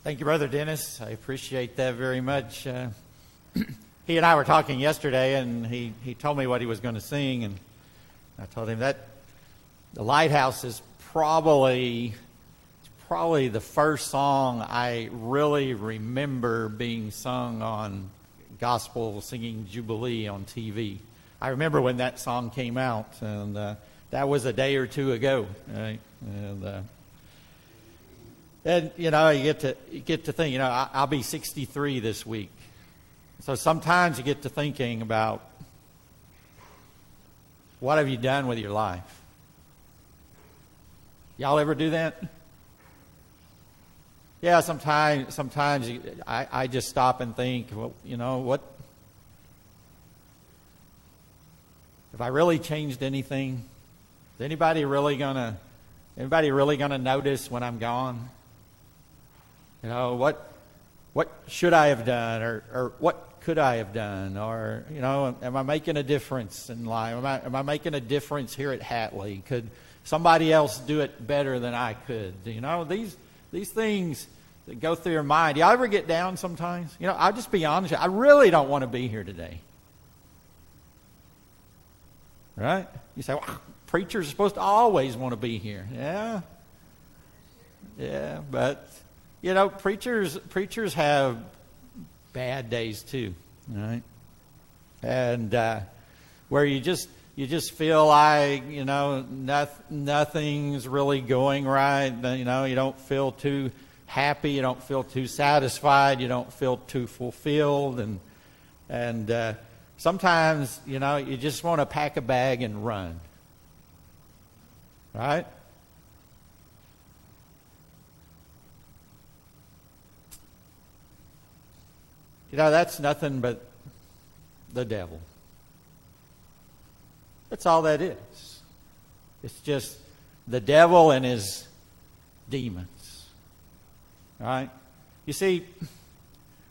Thank you, Brother Dennis. I appreciate that very much. He and I were talking yesterday, and he told me what he was going to sing, and I told him that the Lighthouse is probably the first song I really remember being sung on gospel singing Jubilee on TV. I remember when that song came out, and that was a day or two ago, right? And you know, you get to think. You know, I'll be 63 this week, so sometimes you get to thinking about what have you done with your life. Y'all ever do that? Yeah, sometimes I just stop and think. Well, you know what? Have I really changed anything? Is anybody really gonna notice when I'm gone? You know, what should I have done, or what could I have done, or you know, am I making a difference in life? Am I making a difference here at Hatley? Could somebody else do it better than I could? You know, these things that go through your mind. Y'all ever get down sometimes? You know, I'll just be honest. I really don't want to be here today. Right? You say, well, preachers are supposed to always want to be here. Yeah, but you know, preachers have bad days too, right? And where you just feel like, you know, nothing's really going right. You know, you don't feel too happy, you don't feel too satisfied, you don't feel too fulfilled, and sometimes, you know, you just want to pack a bag and run, right? You know, that's nothing but the devil. That's all that is. It's just the devil and his demons. All right? You see,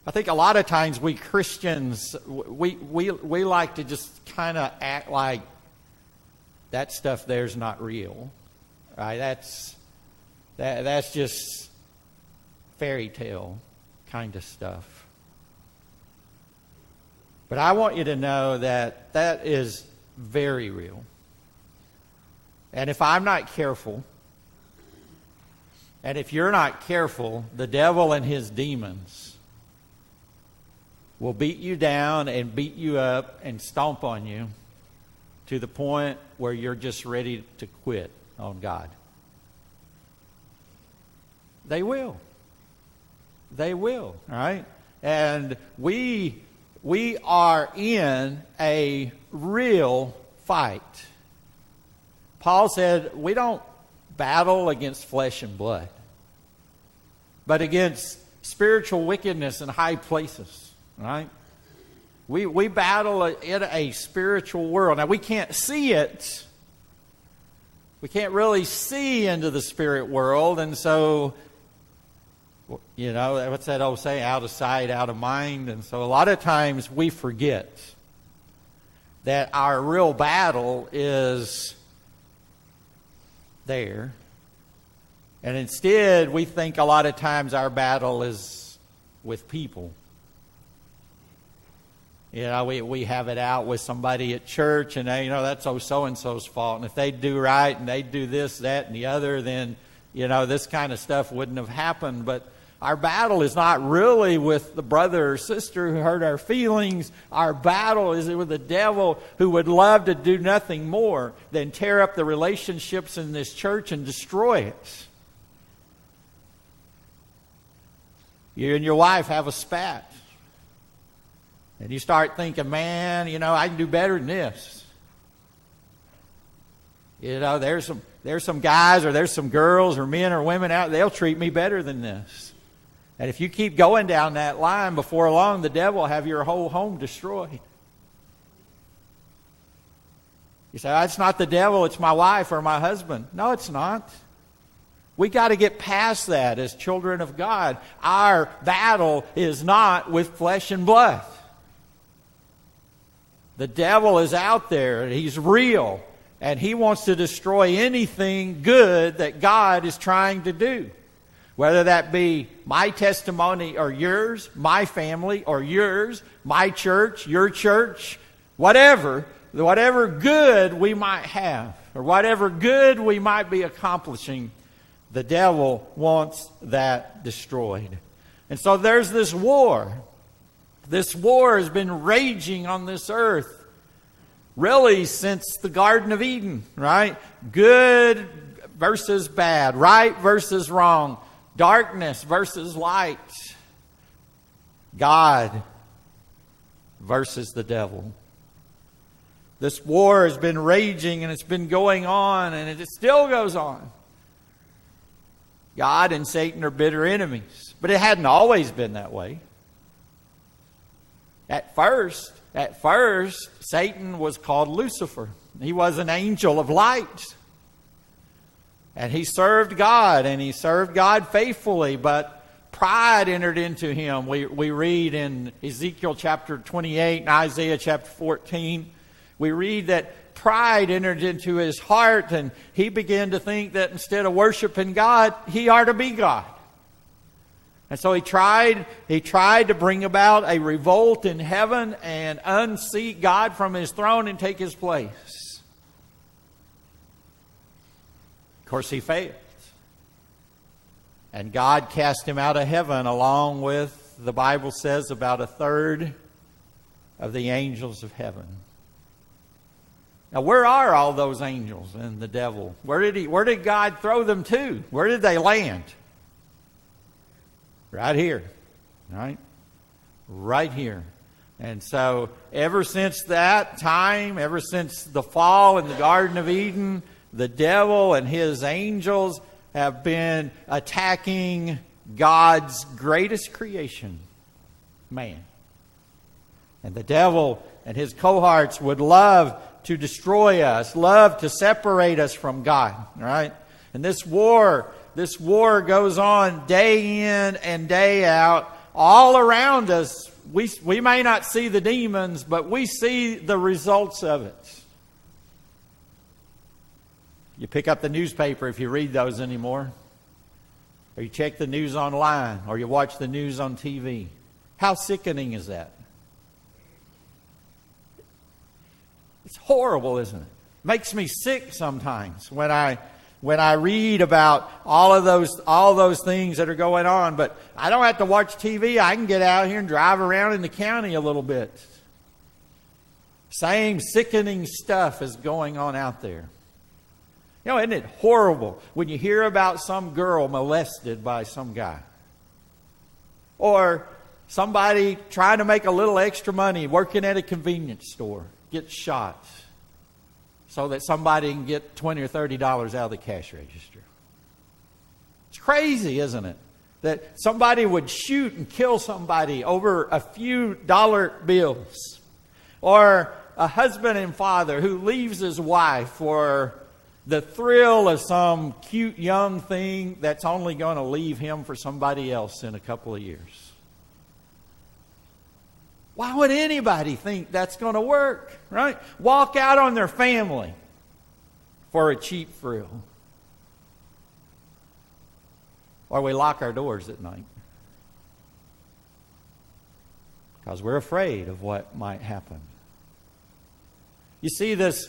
I think a lot of times we Christians, we like to just kind of act like that stuff there's not real. Right? That's just fairy tale kind of stuff. But I want you to know that that is very real. And if I'm not careful, and if you're not careful, the devil and his demons will beat you down and beat you up and stomp on you to the point where you're just ready to quit on God. They will. They will, all right? And we are in a real fight. Paul said we don't battle against flesh and blood, but against spiritual wickedness in high places, right? We battle in a spiritual world. Now, we can't see it. We can't really see into the spirit world, and so, you know, what's that old saying? Out of sight, out of mind. And so a lot of times we forget that our real battle is there. And instead, we think a lot of times our battle is with people. You know, we have it out with somebody at church, and they, you know, that's so-and-so's fault. And if they do right and they do this, that, and the other, then, you know, this kind of stuff wouldn't have happened. But our battle is not really with the brother or sister who hurt our feelings. Our battle is with the devil, who would love to do nothing more than tear up the relationships in this church and destroy it. You and your wife have a spat. And you start thinking, man, you know, I can do better than this. You know, there's some guys or there's some girls or men or women out, they'll treat me better than this. And if you keep going down that line, before long, the devil will have your whole home destroyed. You say, oh, it's not the devil, it's my wife or my husband. No, it's not. We got to get past that as children of God. Our battle is not with flesh and blood. The devil is out there, and he's real, and he wants to destroy anything good that God is trying to do. Whether that be my testimony or yours, my family or yours, my church, your church, whatever good we might have, or whatever good we might be accomplishing, the devil wants that destroyed. And so there's this war. This war has been raging on this earth really since the Garden of Eden, right? Good versus bad, right versus wrong, darkness versus light, God versus the devil. This war has been raging and it's been going on and it still goes on. God and Satan are bitter enemies, but it hadn't always been that way. At first, Satan was called Lucifer. He was an angel of light. And he served God, and he served God faithfully, but pride entered into him. We read in Ezekiel chapter 28 and Isaiah chapter 14, we read that pride entered into his heart, and he began to think that instead of worshiping God, he ought to be God. And so he tried to bring about a revolt in heaven and unseat God from his throne and take his place. Of course, he failed. And God cast him out of heaven along with, the Bible says, about a third of the angels of heaven. Now, where are all those angels and the devil? Where did God throw them to? Where did they land? Right here, right? Right here. And so ever since that time, ever since the fall in the Garden of Eden, the devil and his angels have been attacking God's greatest creation, man. And the devil and his cohorts would love to destroy us, love to separate us from God, right? And this war goes on day in and day out. All around us, we may not see the demons, but we see the results of it. You pick up the newspaper if you read those anymore. Or you check the news online, or you watch the news on TV. How sickening is that? It's horrible, isn't it? Makes me sick sometimes when I read about all those things that are going on. But I don't have to watch TV. I can get out here and drive around in the county a little bit. Same sickening stuff is going on out there. You know, isn't it horrible when you hear about some girl molested by some guy? Or somebody trying to make a little extra money working at a convenience store gets shot so that somebody can get $20 or $30 out of the cash register. It's crazy, isn't it? That somebody would shoot and kill somebody over a few dollar bills. Or a husband and father who leaves his wife for the thrill of some cute young thing that's only going to leave him for somebody else in a couple of years. Why would anybody think that's going to work, right? Walk out on their family for a cheap thrill. Or we lock our doors at night because we're afraid of what might happen. You see, this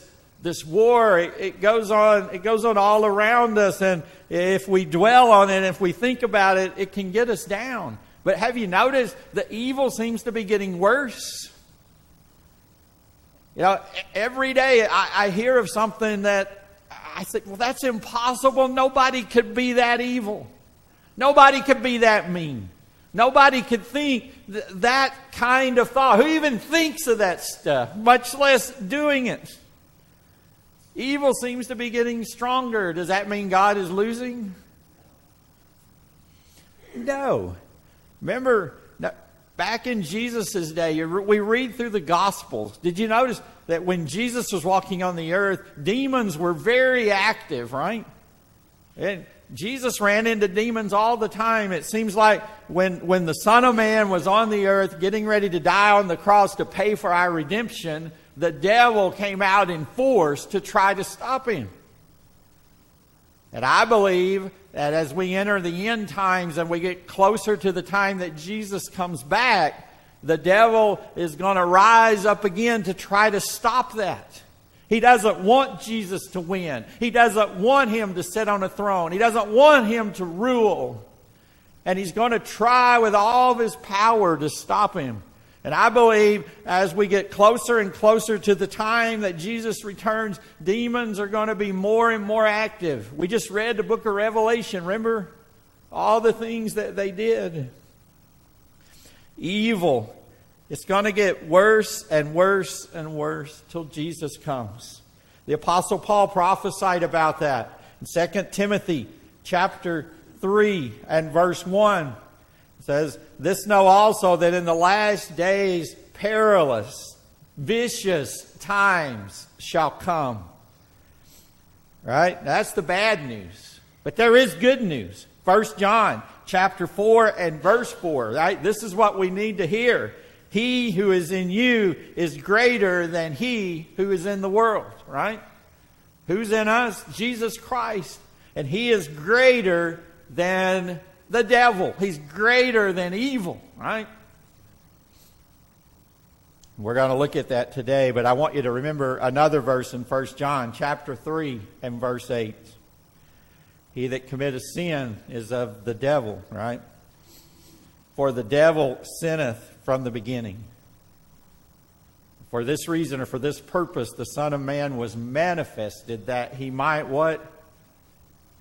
war, it goes on all around us, and if we dwell on it, if we think about it, it can get us down. But have you noticed the evil seems to be getting worse? You know, every day I hear of something that I say, well, that's impossible. Nobody could be that evil. Nobody could be that mean. Nobody could think that kind of thought. Who even thinks of that stuff, much less doing it? Evil seems to be getting stronger. Does that mean God is losing? No. Remember, back in Jesus' day, we read through the Gospels. Did you notice that when Jesus was walking on the earth, demons were very active, right? And Jesus ran into demons all the time. It seems like when the Son of Man was on the earth getting ready to die on the cross to pay for our redemption, the devil came out in force to try to stop him. And I believe that as we enter the end times and we get closer to the time that Jesus comes back, the devil is going to rise up again to try to stop that. He doesn't want Jesus to win. He doesn't want him to sit on a throne. He doesn't want him to rule. And he's going to try with all of his power to stop him. And I believe as we get closer and closer to the time that Jesus returns, demons are going to be more and more active. We just read the book of Revelation. Remember all the things that they did? Evil. It's going to get worse and worse and worse till Jesus comes. The Apostle Paul prophesied about that in 2 Timothy chapter 3 and verse 1. It says, "This know also that in the last days perilous, vicious times shall come." Right? That's the bad news. But there is good news. 1 John chapter 4 and verse 4. Right? This is what we need to hear. He who is in you is greater than he who is in the world. Right? Who's in us? Jesus Christ. And he is greater than the devil. He's greater than evil, right? We're going to look at that today, but I want you to remember another verse in 1 John chapter 3 and verse 8. He that committeth sin is of the devil, right? For the devil sinneth from the beginning. For this reason or for this purpose the Son of Man was manifested, that he might what?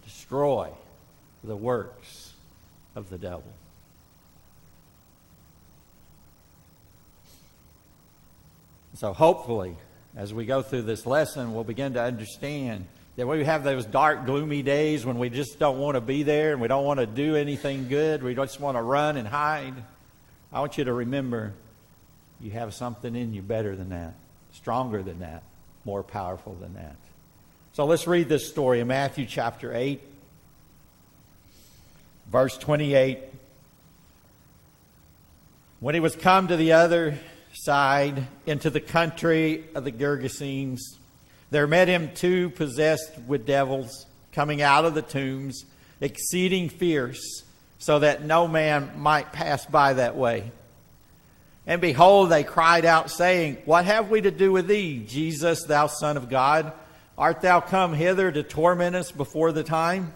Destroy the works of the devil. So hopefully, as we go through this lesson, we'll begin to understand that we have those dark, gloomy days when we just don't want to be there and we don't want to do anything good. We just want to run and hide. I want you to remember you have something in you better than that, stronger than that, more powerful than that. So let's read this story in Matthew chapter 8. Verse 28, when he was come to the other side, into the country of the Gergesenes, there met him two possessed with devils, coming out of the tombs, exceeding fierce, so that no man might pass by that way. And behold, they cried out, saying, What have we to do with thee, Jesus, thou Son of God? Art thou come hither to torment us before the time?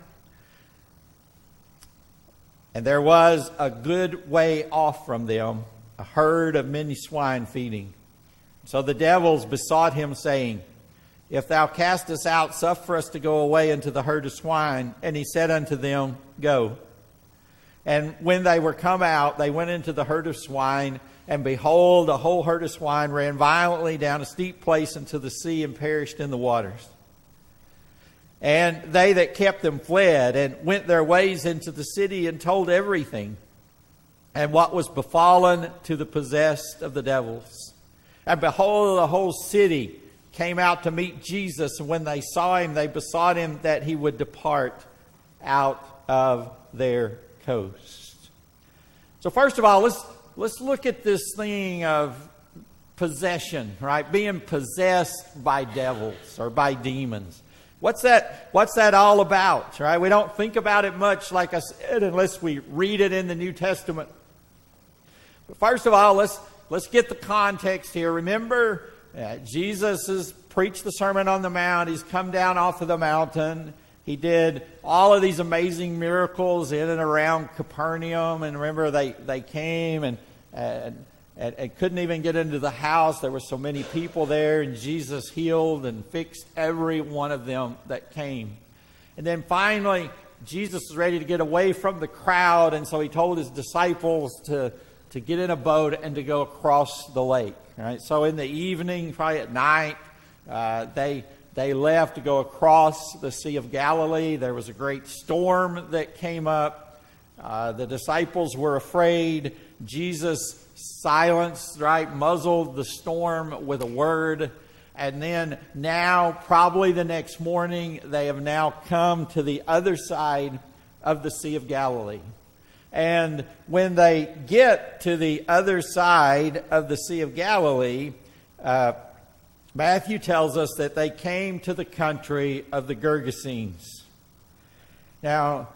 And there was a good way off from them a herd of many swine feeding. So the devils besought him, saying, If thou cast us out, suffer us to go away into the herd of swine. And he said unto them, Go. And when they were come out, they went into the herd of swine, and behold, a whole herd of swine ran violently down a steep place into the sea and perished in the waters. And they that kept them fled and went their ways into the city and told everything, and what was befallen to the possessed of the devils. And behold, the whole city came out to meet Jesus, and when they saw him, they besought him that he would depart out of their coast. So first of all, let's look at this thing of possession, right? Being possessed by devils or by demons. What's that all about, right? We don't think about it much, like I said, unless we read it in the New Testament. But first of all, let's get the context here. Remember, Jesus has preached the Sermon on the Mount. He's come down off of the mountain. He did all of these amazing miracles in and around Capernaum. And remember, they came and couldn't even get into the house. There were so many people there, and Jesus healed and fixed every one of them that came. And then finally, Jesus was ready to get away from the crowd, and so he told his disciples to get in a boat and to go across the lake. Right? So in the evening, probably at night, they left to go across the Sea of Galilee. There was a great storm that came up. The disciples were afraid. Jesus silenced, right, muzzled the storm with a word. And then now, probably the next morning, they have now come to the other side of the Sea of Galilee. And when they get to the other side of the Sea of Galilee, Matthew tells us that they came to the country of the Gergesenes. Now,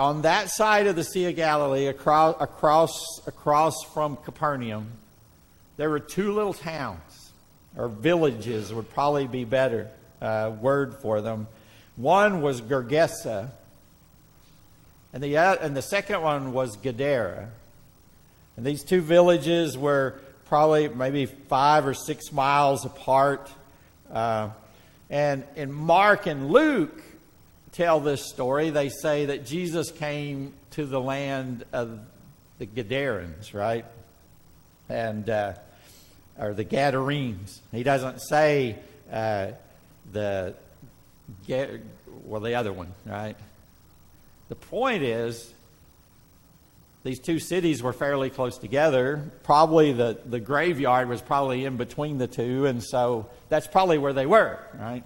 on that side of the Sea of Galilee, across from Capernaum, there were two little towns, or villages would probably be better word for them. One was Gergesa, and the second one was Gadara. And these two villages were probably maybe 5 or 6 miles apart. And Mark and Luke tell this story. They say that Jesus came to the land of the Gadarenes, right? And or the Gadarenes. He doesn't say the other one, right? The point is, these two cities were fairly close together. Probably the graveyard was probably in between the two, and so that's probably where they were, right?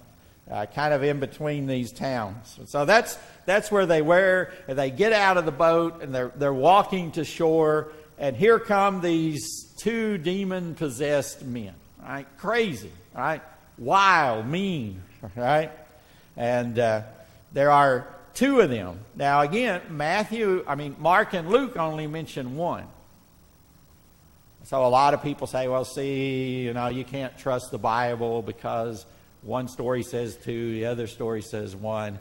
Kind of in between these towns. So that's where they were. And they get out of the boat and they're walking to shore, and here come these two demon-possessed men, right? Crazy, right? Wild, mean, right? And there are two of them. Now again, Mark and Luke only mention one. So a lot of people say, well, see, you can't trust the Bible because one story says two, the other story says one.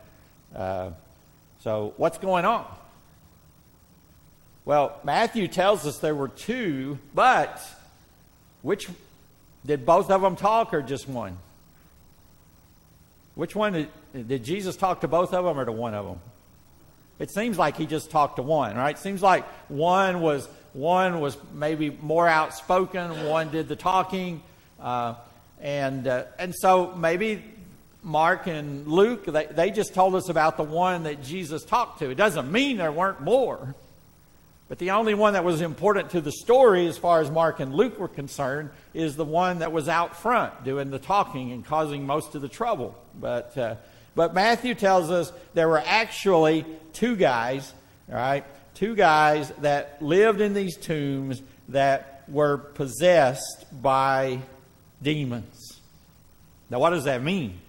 So what's going on? Well, Matthew tells us there were two, but did both of them talk or just one? Which one did Jesus talk to both of them or to one of them? It seems like he just talked to one, right? It seems like one was maybe more outspoken, one did the talking, and so maybe Mark and Luke, they just told us about the one that Jesus talked to. It doesn't mean there weren't more. But the only one that was important to the story, as far as Mark and Luke were concerned, is the one that was out front doing the talking and causing most of the trouble. But Matthew tells us there were actually two guys, all right? Two guys that lived in these tombs that were possessed by demons. Now, what does that mean?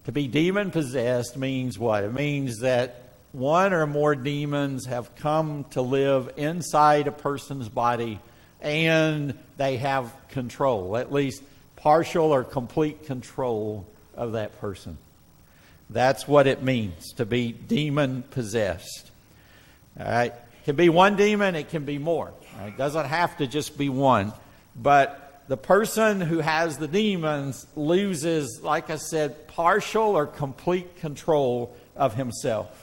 To be demon-possessed means what? It means that one or more demons have come to live inside a person's body and they have control, at least partial or complete control of that person. That's what it means to be demon-possessed. All right? It can be one demon, it can be more. Right? It doesn't have to just be one. But the person who has the demons loses, like I said, partial or complete control of himself.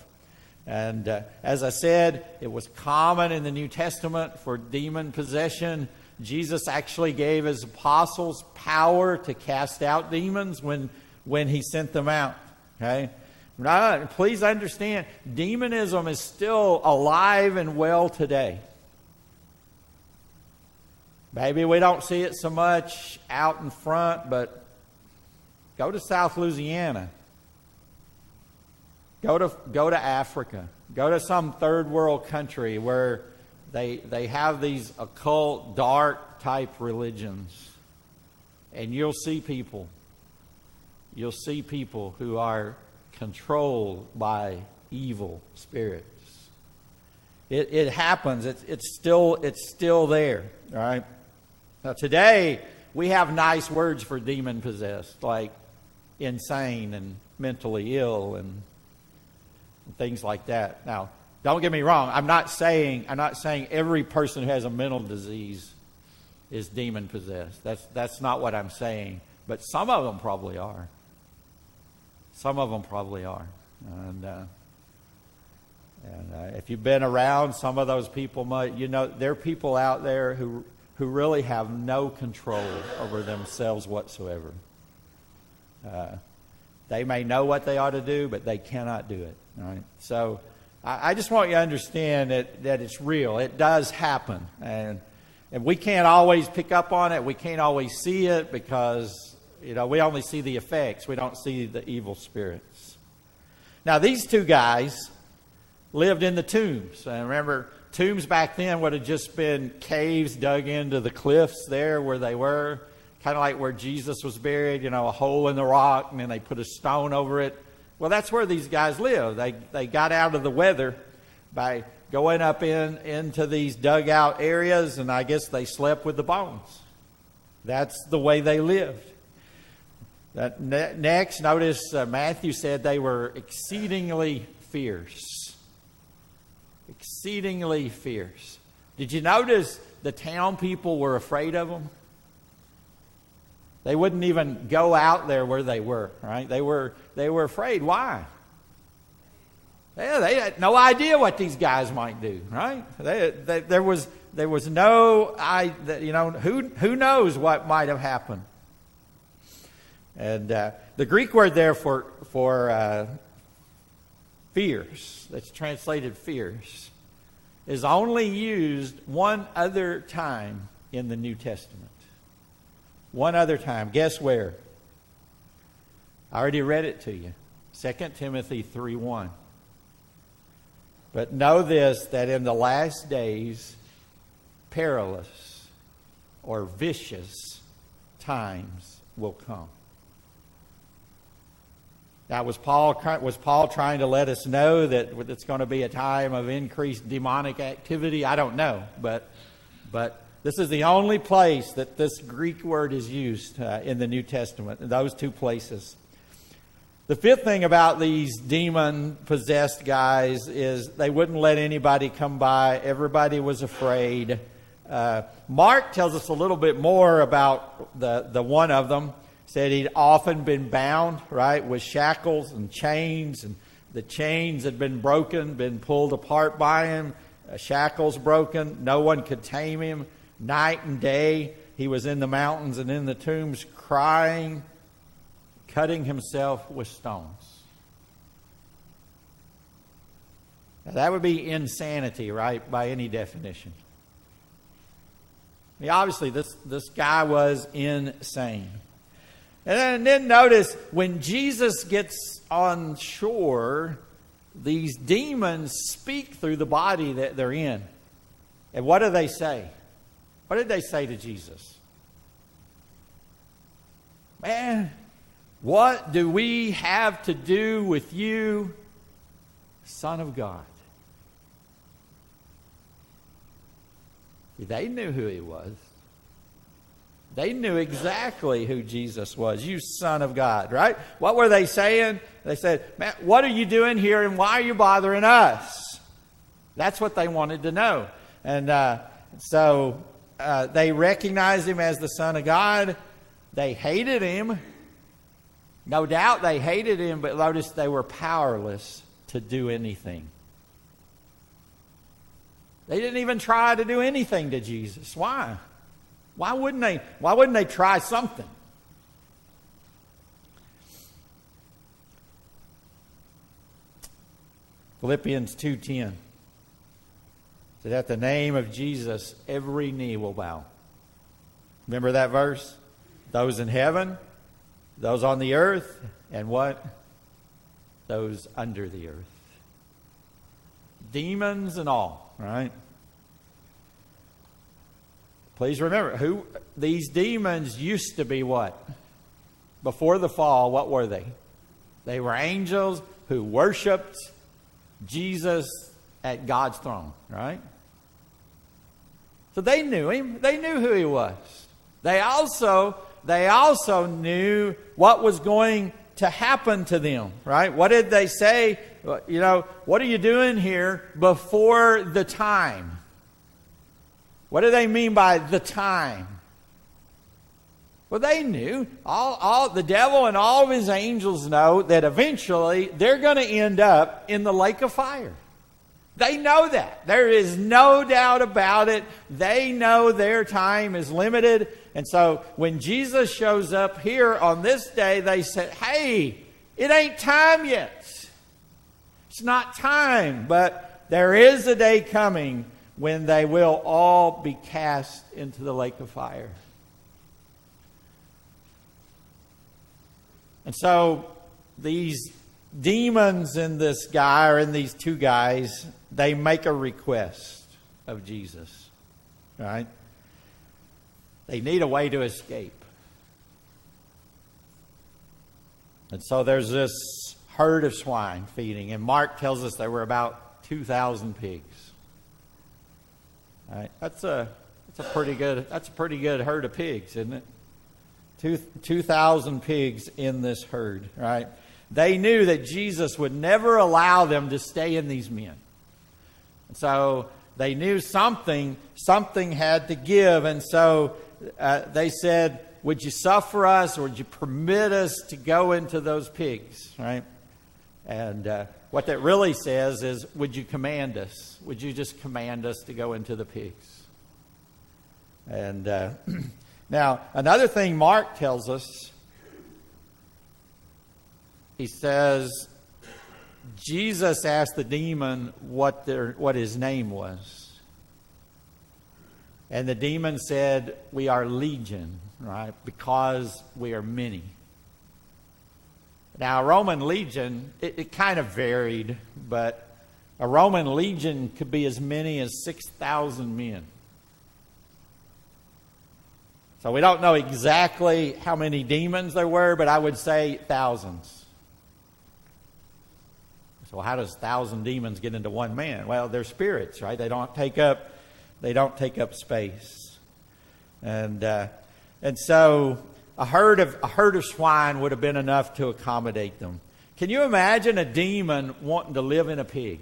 And as I said, it was common in the New Testament for demon possession. Jesus actually gave his apostles power to cast out demons when he sent them out. Okay? Now, please understand, demonism is still alive and well today. Maybe we don't see it so much out in front, but go to South Louisiana. Go to Africa. Go to some third world country where they have these occult, dark type religions. And you'll see people who are controlled by evil spirits. It happens. It's still there. All right. Now today we have nice words for demon possessed, like insane and mentally ill and things like that. Now, don't get me wrong. I'm not saying every person who has a mental disease is demon possessed. That's not what I'm saying. But some of them probably are. Some of them probably are. And if you've been around some of those people, there are people out there who really have no control over themselves whatsoever. They may know what they ought to do, but they cannot do it. All right? So I just want you to understand that it's real. It does happen. And we can't always pick up on it. We can't always see it because, we only see the effects. We don't see the evil spirits. Now, these two guys lived in the tombs. And remember, tombs back then would have just been caves dug into the cliffs there where they were. Kind of like where Jesus was buried, a hole in the rock, and then they put a stone over it. Well, that's where these guys live. They got out of the weather by going up into these dugout areas, and I guess they slept with the bones. That's the way they lived. Next, notice Matthew said they were exceedingly fierce. Exceedingly fierce. Did you notice the town people were afraid of them? They wouldn't even go out there where they were, right? They were afraid. Why? Yeah, they had no idea what these guys might do, right? There was no, who knows what might have happened. And the Greek word there for fierce, that's translated fierce, is only used one other time in the New Testament. One other time. Guess where? I already read it to you. 2 Timothy 3:1. But know this, that in the last days, perilous or vicious times will come. Now, was Paul trying to let us know that it's going to be a time of increased demonic activity? I don't know, but this is the only place that this Greek word is used in the New Testament, in those two places. The fifth thing about these demon-possessed guys is they wouldn't let anybody come by. Everybody was afraid. Mark tells us a little bit more about the one of them. Said he'd often been bound, right, with shackles and chains, and the chains had been broken, been pulled apart by him, shackles broken. No one could tame him. Night and day, he was in the mountains and in the tombs crying, cutting himself with stones. Now, that would be insanity, right, by any definition. I mean, obviously, this guy was insane. And then notice, when Jesus gets on shore, these demons speak through the body that they're in. And what do they say? What did they say to Jesus? Man, what do we have to do with you, Son of God? They knew who he was. They knew exactly who Jesus was. You Son of God, right? What were they saying? They said, man, what are you doing here and why are you bothering us? That's what they wanted to know. And so they recognized him as the Son of God. They hated him. No doubt they hated him, but notice they were powerless to do anything. They didn't even try to do anything to Jesus. Why? Why wouldn't they? Why wouldn't they try something? Philippians 2:10 said, "At the name of Jesus, every knee will bow." Remember that verse? Those in heaven, those on the earth, and what? Those under the earth. Demons and all, right? Please remember, who these demons used to be what? Before the fall, what were they? They were angels who worshipped Jesus at God's throne, right? So they knew him. They knew who he was. They also knew what was going to happen to them, right? What did they say? You know, what are you doing here before the time? What do they mean by the time? Well, they knew. All the devil and all of his angels know that eventually they're going to end up in the lake of fire. They know that. There is no doubt about it. They know their time is limited. And so when Jesus shows up here on this day, they said, hey, it ain't time yet. It's not time, but there is a day coming when they will all be cast into the lake of fire. And so these demons in this guy, or in these two guys, they make a request of Jesus, right? They need a way to escape. And so there's this herd of swine feeding. And Mark tells us there were about 2,000 pigs. All right, that's a pretty good herd of pigs, isn't it? 2,000 pigs in this herd, right? They knew that Jesus would never allow them to stay in these men. So they knew something had to give. And so they said, would you suffer us, or would you permit us to go into those pigs, right? And what that really says is, would you command us? Would you just command us to go into the pigs? And now, another thing Mark tells us, he says, Jesus asked the demon what his name was. And the demon said, we are legion, right? Because we are many. Now, a Roman legion, it kind of varied, but a Roman legion could be as many as 6,000 men. So we don't know exactly how many demons there were, but I would say thousands. So how does 1,000 demons get into one man? Well, they're spirits, right? They don't take up space. And so a herd of swine would have been enough to accommodate them. Can you imagine a demon wanting to live in a pig?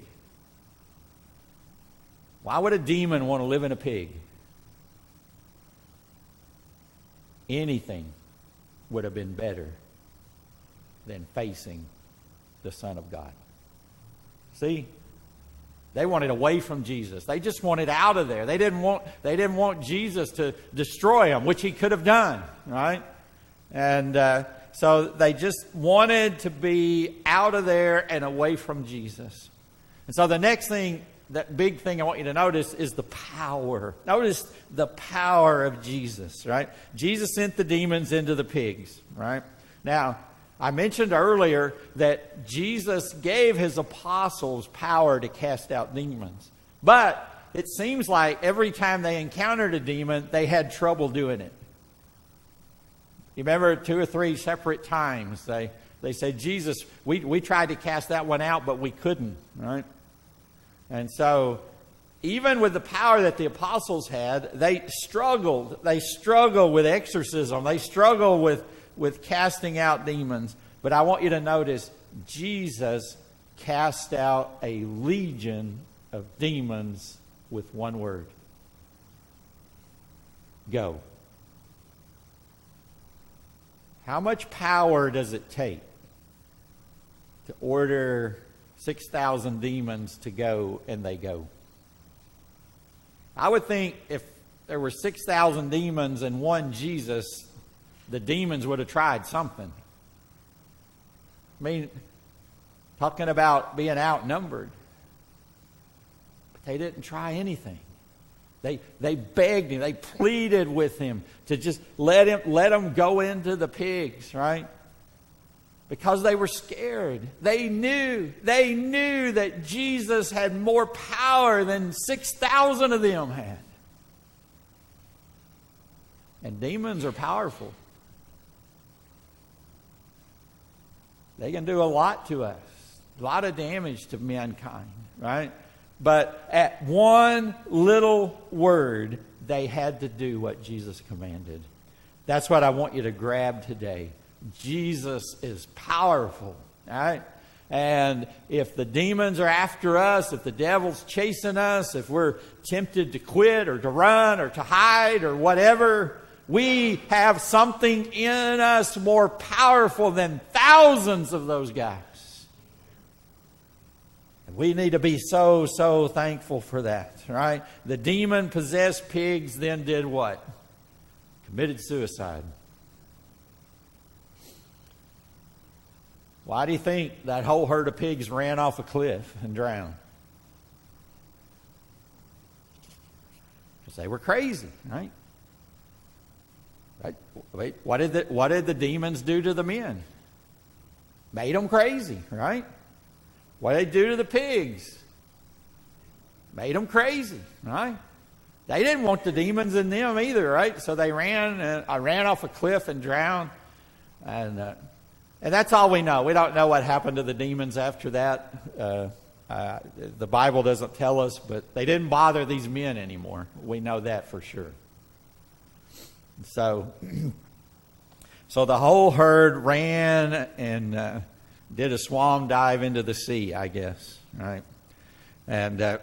Why would a demon want to live in a pig? Anything would have been better than facing the Son of God. See? They wanted away from Jesus. They just wanted out of there. They didn't want Jesus to destroy them, which he could have done, right? And so they just wanted to be out of there and away from Jesus. And so the next thing, that big thing I want you to notice is the power. Notice the power of Jesus, right? Jesus sent the demons into the pigs, right? Now, I mentioned earlier that Jesus gave his apostles power to cast out demons. But it seems like every time they encountered a demon, they had trouble doing it. You remember 2 or 3 separate times they said, Jesus, we tried to cast that one out, but we couldn't, right? And so, even with the power that the apostles had, they struggled. They struggled with exorcism. They struggled with casting out demons. But I want you to notice, Jesus cast out a legion of demons with one word. Go. How much power does it take to order 6,000 demons to go, and they go? I would think if there were 6,000 demons and one Jesus, the demons would have tried something. I mean, talking about being outnumbered. But they didn't try anything. They begged him, they pleaded with him to just let him go into the pigs, right? Because they were scared. They knew that Jesus had more power than 6,000 of them had. And demons are powerful. They can do a lot to us, a lot of damage to mankind, right? But at one little word, they had to do what Jesus commanded. That's what I want you to grab today. Jesus is powerful, right? And if the demons are after us, if the devil's chasing us, if we're tempted to quit or to run or to hide or whatever, we have something in us more powerful than thousands of those guys. And we need to be so thankful for that, right? The demon-possessed pigs then did what? Committed suicide. Why do you think that whole herd of pigs ran off a cliff and drowned? Because they were crazy, right? Right? Wait, what did the demons do to the men? Made them crazy, right? What did they do to the pigs? Made them crazy, right? They didn't want the demons in them either, right? So they ran off a cliff and drowned. And And that's all we know. We don't know what happened to the demons after that. The Bible doesn't tell us, but they didn't bother these men anymore. We know that for sure. So the whole herd ran and did a swan dive into the sea, I guess. Right? And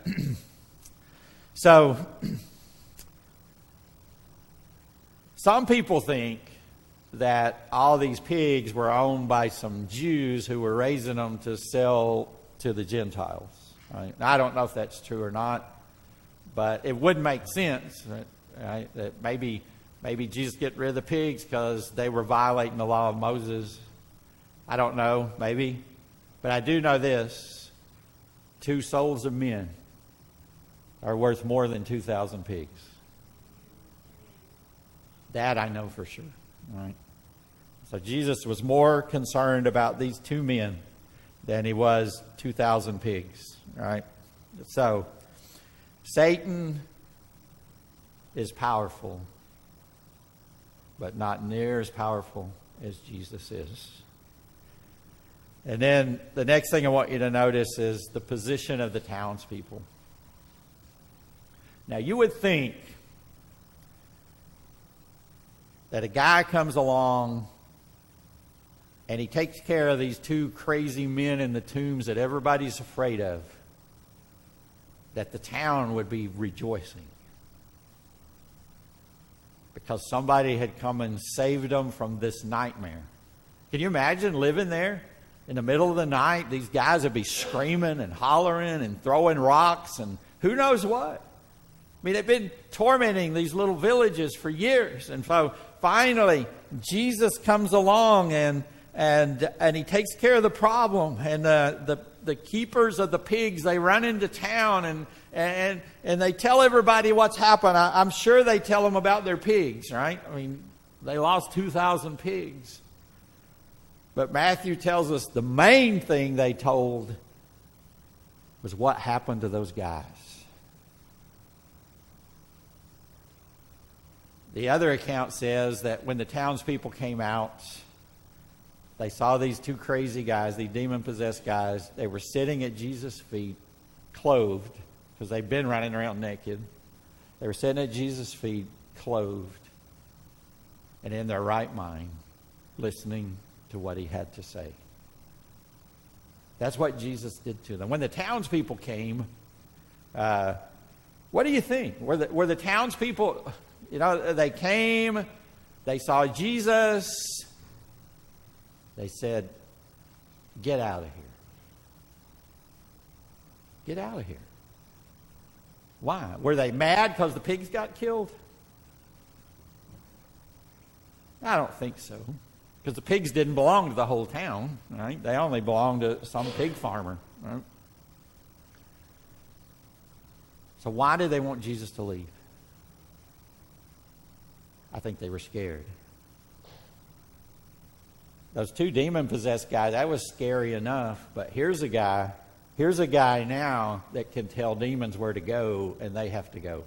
so some people think that all these pigs were owned by some Jews who were raising them to sell to the Gentiles. Right? Now, I don't know if that's true or not, but it would make sense, right? That maybe Jesus get rid of the pigs because they were violating the law of Moses. I don't know, maybe. But I do know this. 2 souls of men are worth more than 2,000 pigs. That I know for sure. Right? So Jesus was more concerned about these 2 men than he was 2,000 pigs. Right? So Satan is powerful, but not near as powerful as Jesus is. And then the next thing I want you to notice is the position of the townspeople. Now, you would think that a guy comes along and he takes care of these 2 crazy men in the tombs that everybody's afraid of, that the town would be rejoicing because somebody had come and saved them from this nightmare. Can you imagine living there in the middle of the night? These guys would be screaming and hollering and throwing rocks and who knows what. I mean, they've been tormenting these little villages for years. And so finally, Jesus comes along and he takes care of the problem. And the keepers of the pigs, they run into town and they tell everybody what's happened. I'm sure they tell them about their pigs, right? I mean, they lost 2,000 pigs. But Matthew tells us the main thing they told was what happened to those guys. The other account says that when the townspeople came out, they saw these 2 crazy guys, these demon-possessed guys. They were sitting at Jesus' feet, clothed, because they'd been running around naked. They were sitting at Jesus' feet, clothed, and in their right mind, listening to what he had to say. That's what Jesus did to them. When the townspeople came, what do you think? Were the townspeople, they came, they saw Jesus, they said, "Get out of here. Get out of here." Why? Were they mad because the pigs got killed? I don't think so. Because the pigs didn't belong to the whole town, right? They only belonged to some pig farmer, right? So why did they want Jesus to leave? I think they were scared. Those 2 demon-possessed guys, that was scary enough. But here's a guy now that can tell demons where to go, and they have to go.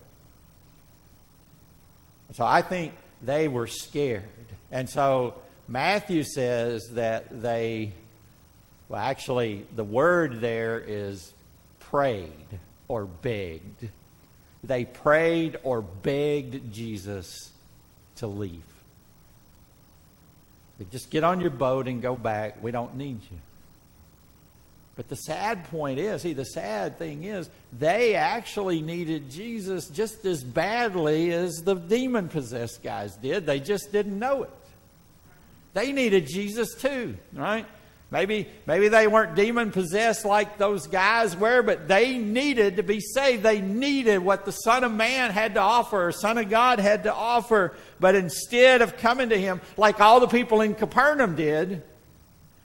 So I think they were scared. And so Matthew says that actually the word there is prayed or begged. They prayed or begged Jesus to leave. Just get on your boat and go back. We don't need you. But the sad thing is, they actually needed Jesus just as badly as the demon-possessed guys did. They just didn't know it. They needed Jesus too, right? Maybe they weren't demon-possessed like those guys were, but they needed to be saved. They needed what the Son of Man had to offer, or Son of God had to offer. But instead of coming to Him, like all the people in Capernaum did,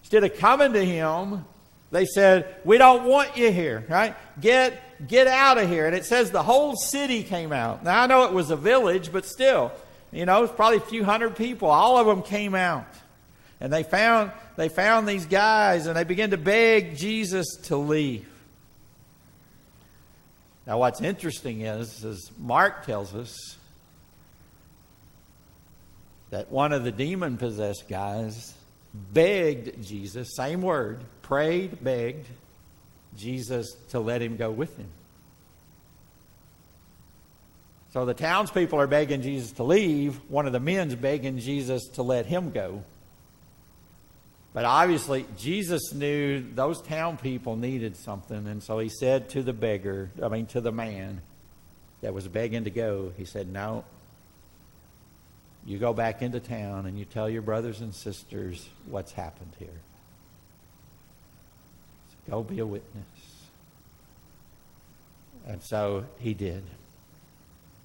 instead of coming to Him, they said, "We don't want you here," right? Get out of here. And it says the whole city came out. Now, I know it was a village, but still, it's probably a few hundred people. All of them came out. And they found these guys, and they began to beg Jesus to leave. Now, what's interesting is, as Mark tells us, that one of the demon-possessed guys begged Jesus, same word, prayed, begged Jesus to let him go with him. So the townspeople are begging Jesus to leave. One of the men's begging Jesus to let him go. But obviously, Jesus knew those town people needed something. And so he said to the man that was begging to go, he said, no, you go back into town and you tell your brothers and sisters what's happened here. So go be a witness. And so he did.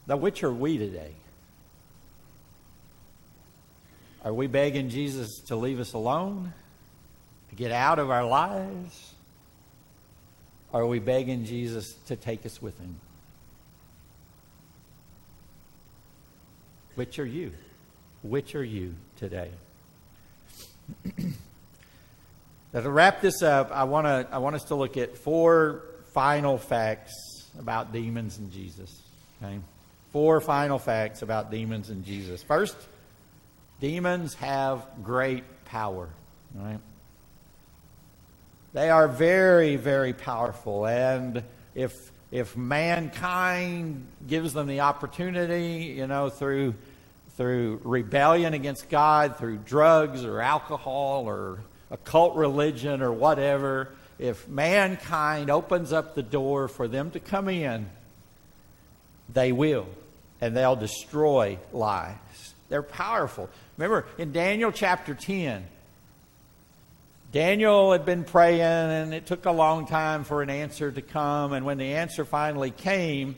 Now, which are we today? Are we begging Jesus to leave us alone? To get out of our lives? Or are we begging Jesus to take us with him? Which are you? Which are you today? Now, to wrap this up, I want us to look at 4 final facts about demons and Jesus. Okay? 4 final facts about demons and Jesus. First, demons have great power. Right? They are very, very powerful. And if mankind gives them the opportunity, through rebellion against God, through drugs or alcohol or occult religion or whatever, if mankind opens up the door for them to come in, they will. And they'll destroy lives. They're powerful. Remember, in Daniel chapter 10, Daniel had been praying, and it took a long time for an answer to come. And when the answer finally came,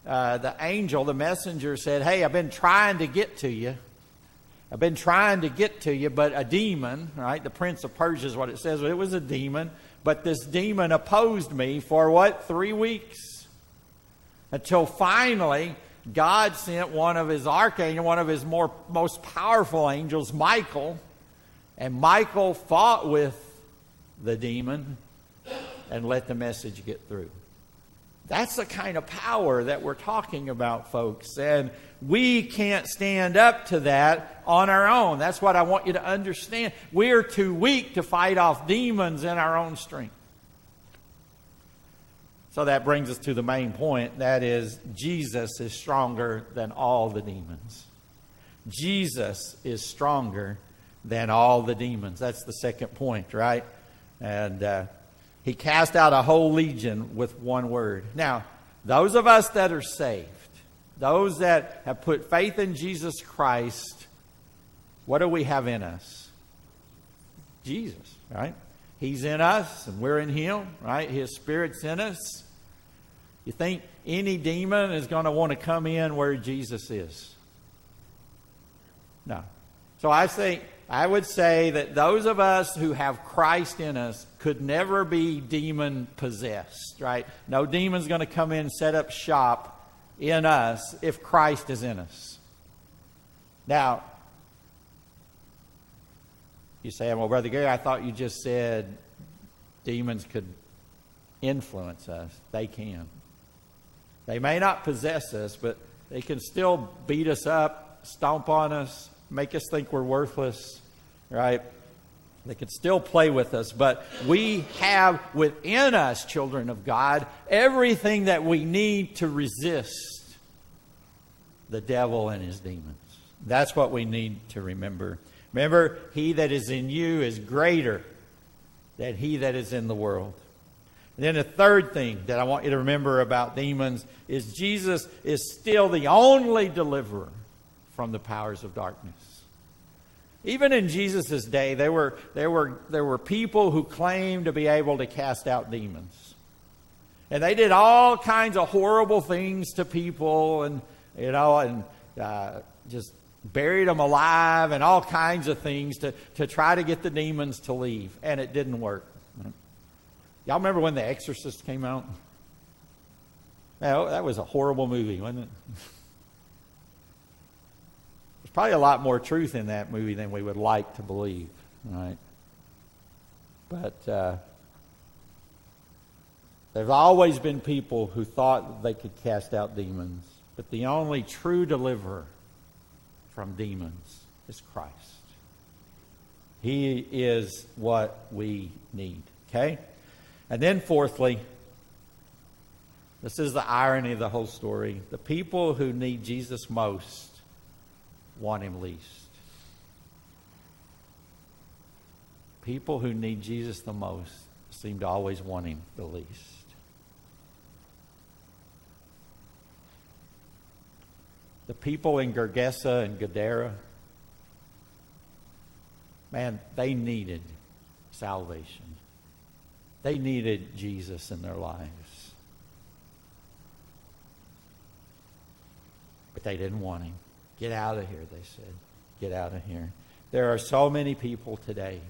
the angel, the messenger, said, hey, I've been trying to get to you. I've been trying to get to you, but a demon, right? The prince of Persia is what it says. It was a demon. But this demon opposed me for what? 3 weeks. Until finally, God sent one of his archangels, one of his most powerful angels, Michael. And Michael fought with the demon and let the message get through. That's the kind of power that we're talking about, folks. And we can't stand up to that on our own. That's what I want you to understand. We're too weak to fight off demons in our own strength. So that brings us to the main point. That is, Jesus is stronger than all the demons. Jesus is stronger than all the demons. That's the second point, right? And he cast out a whole legion with one word. Now, those of us that are saved, those that have put faith in Jesus Christ, what do we have in us? Jesus, right? He's in us and we're in him, right? His Spirit's in us. You think any demon is going to want to come in where Jesus is? No. So I would say that those of us who have Christ in us could never be demon possessed, right? No demon's going to come in and set up shop in us if Christ is in us. Now, you say, well, Brother Gary, I thought you just said demons could influence us. They can. They may not possess us, but they can still beat us up, stomp on us, make us think we're worthless, right? They can still play with us, but we have within us, children of God, everything that we need to resist the devil and his demons. That's what we need to remember. Remember, he that is in you is greater than he that is in the world. And then the third thing that I want you to remember about demons is Jesus is still the only deliverer from the powers of darkness. Even in Jesus' day, there were people who claimed to be able to cast out demons. And they did all kinds of horrible things to people and just buried them alive and all kinds of things to try to get the demons to leave. And it didn't work. Y'all remember when The Exorcist came out? That was a horrible movie, wasn't it? There's probably a lot more truth in that movie than we would like to believe, right? But there's always been people who thought they could cast out demons. But the only true deliverer from demons is Christ. He is what we need. Okay? And then fourthly, this is the irony of the whole story. The people who need Jesus most want him least. People who need Jesus the most seem to always want him the least. The people in Gergesa and Gadara, man, they needed salvation. They needed Jesus in their lives. But they didn't want him. Get out of here, they said. Get out of here. There are so many people today,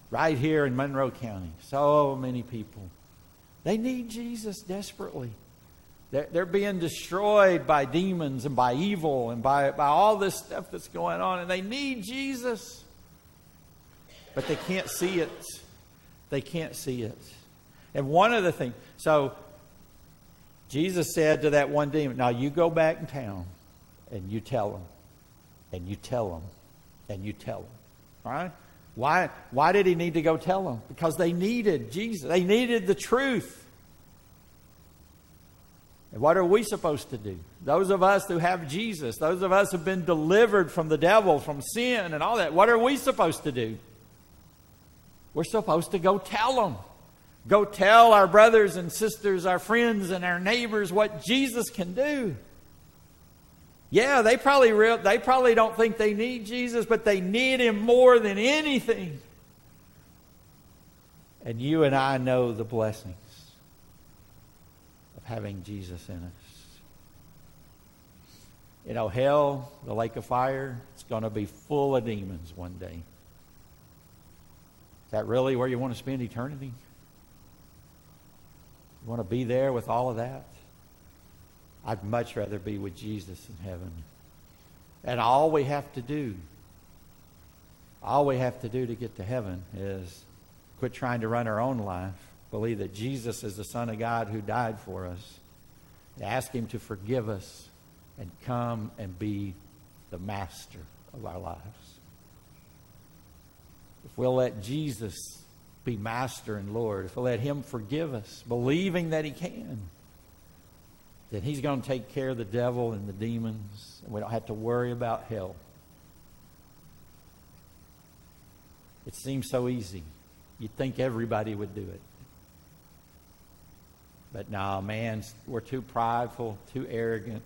right here in Monroe County, so many people. They need Jesus desperately. They're being destroyed by demons and by evil and by all this stuff that's going on, and they need Jesus. But they can't see it. They can't see it. And one of the things, so Jesus said to that one demon, now you go back in town and you tell them, and you tell them, and you tell them. All right? Why did he need to go tell them? Because they needed Jesus. They needed the truth. And what are we supposed to do? Those of us who have Jesus, those of us who have been delivered from the devil, from sin and all that, what are we supposed to do? We're supposed to go tell them. Go tell our brothers and sisters, our friends and our neighbors what Jesus can do. Yeah, they probably don't think they need Jesus, but they need him more than anything. And you and I know the blessings of having Jesus in us. You know, hell, the lake of fire, it's going to be full of demons one day. Is that really where you want to spend eternity? You want to be there with all of that? I'd much rather be with Jesus in heaven. And all we have to do to get to heaven is quit trying to run our own life, believe that Jesus is the Son of God who died for us, ask him to forgive us, and come and be the master of our lives. If we'll let Jesus be master and Lord, if we'll let him forgive us, believing that he can, then he's going to take care of the devil and the demons, and we don't have to worry about hell. It seems so easy. You'd think everybody would do it. But no, man, we're too prideful, too arrogant.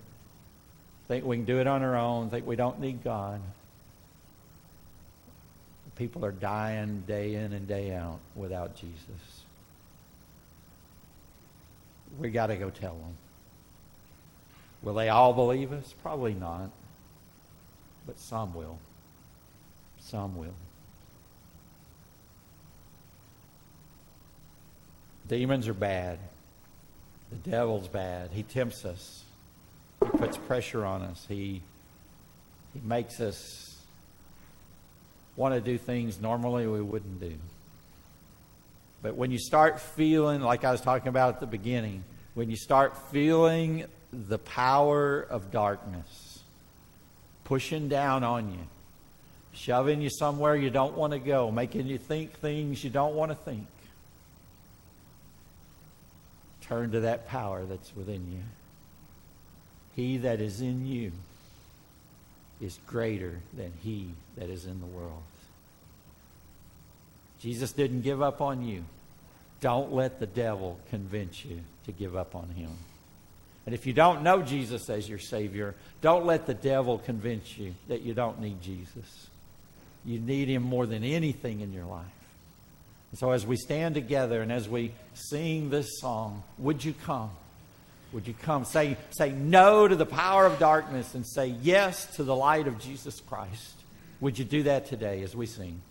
Think we can do it on our own, think we don't need God. People are dying day in and day out without Jesus. We got to go tell them. Will they all believe us? Probably not. But some will. Some will. Demons are bad. The devil's bad. He tempts us. He puts pressure on us. He makes us want to do things normally we wouldn't do. But when you start feeling, like I was talking about at the beginning, when you start feeling the power of darkness pushing down on you, shoving you somewhere you don't want to go, making you think things you don't want to think, turn to that power that's within you. He that is in you is greater than he that is in the world. Jesus didn't give up on you. Don't let the devil convince you to give up on him. And if you don't know Jesus as your Savior, don't let the devil convince you that you don't need Jesus. You need him more than anything in your life. And so as we stand together and as we sing this song, would you come? Would you come? Say no to the power of darkness and say yes to the light of Jesus Christ. Would you do that today as we sing?